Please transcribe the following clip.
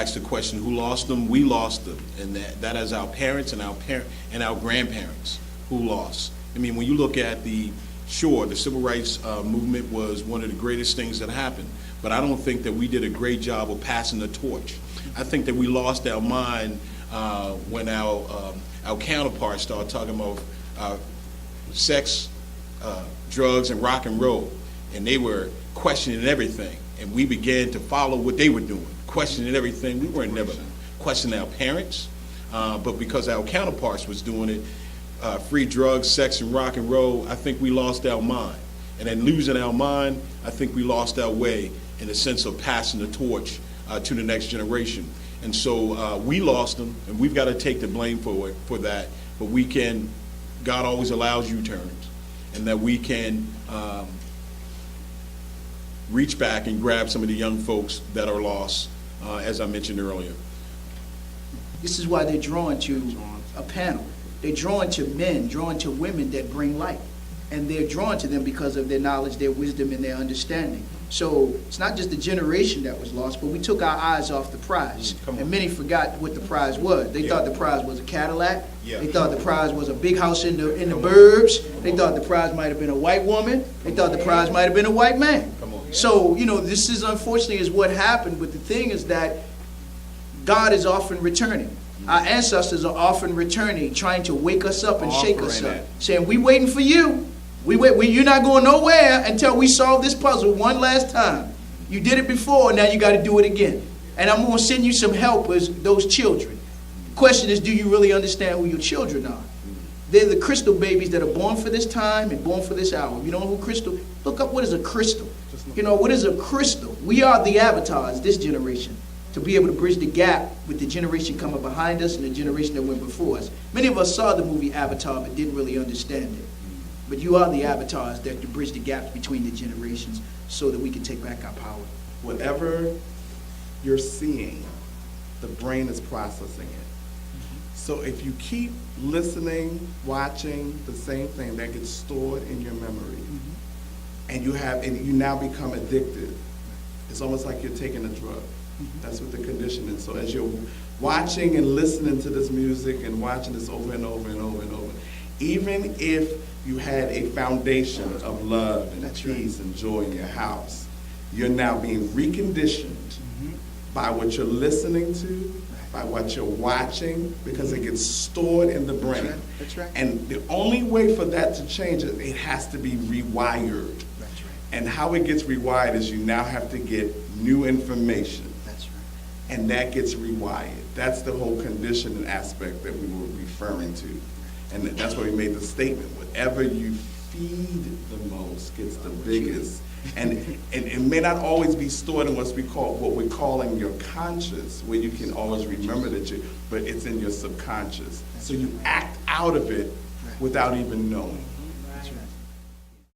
ask the question, who lost them? We lost them, and that is our parents and our grandparents who lost. I mean, when you look at the civil rights movement was one of the greatest things that happened, but I don't think that we did a great job of passing the torch. I think that we lost our mind when our counterparts started talking about sex, drugs, and rock and roll, and they were questioning everything, and we began to follow what they were doing, questioning everything. We weren't never questioning our parents, but because our counterparts was doing it, free drugs, sex, and rock and roll, I think we lost our mind. And in losing our mind, I think we lost our way in the sense of passing the torch to the next generation. And so we lost them, and we've got to take the blame for that. But we can, God always allows U-turns, and that we can reach back and grab some of the young folks that are lost, as I mentioned earlier. This is why they're drawn to a panel. They're drawn to men, drawn to women that bring light. And they're drawn to them because of their knowledge, their wisdom, and their understanding. So it's not just the generation that was lost, but we took our eyes off the prize. And many forgot what the prize was. They thought the prize was a Cadillac. They thought the prize was a big house in the burbs. They thought the prize might have been a white woman. They thought the prize might have been a white man. So, this is unfortunately is what happened. But the thing is that God is often returning. Our ancestors are often returning, trying to wake us up and shake us up, saying, we waiting for you. You're not going nowhere until we solve this puzzle one last time. You did it before, now you got to do it again. And I'm going to send you some helpers, those children. The question is, do you really understand who your children are? They're the crystal babies that are born for this time and born for this hour. You don't know who crystal? Look up what is a crystal. What is a crystal? We are the avatars, this generation, to be able to bridge the gap with the generation coming behind us and the generation that went before us. Many of us saw the movie Avatar but didn't really understand it. But you are the avatars that to bridge the gaps between the generations so that we can take back our power. Whatever you're seeing, the brain is processing it. So if you keep listening, watching the same thing, that gets stored in your memory. And you now become addicted. It's almost like you're taking a drug. That's what the condition is. So as you're watching and listening to this music and watching this over and over and over and over, even if you had a foundation of love and peace and joy in your house, you're now being reconditioned by what you're listening to, by what you're watching, because it gets stored in the brain. That's right. And the only way for that to change it has to be rewired. That's right. And how it gets rewired is you now have to get new information. That's right. And that gets rewired. That's the whole conditioning aspect that we were referring to. And that's why we made the statement, whatever you feed the most gets the biggest. And it may not always be stored in what we're calling your conscious, where you can always remember but it's in your subconscious. So you act out of it without even knowing.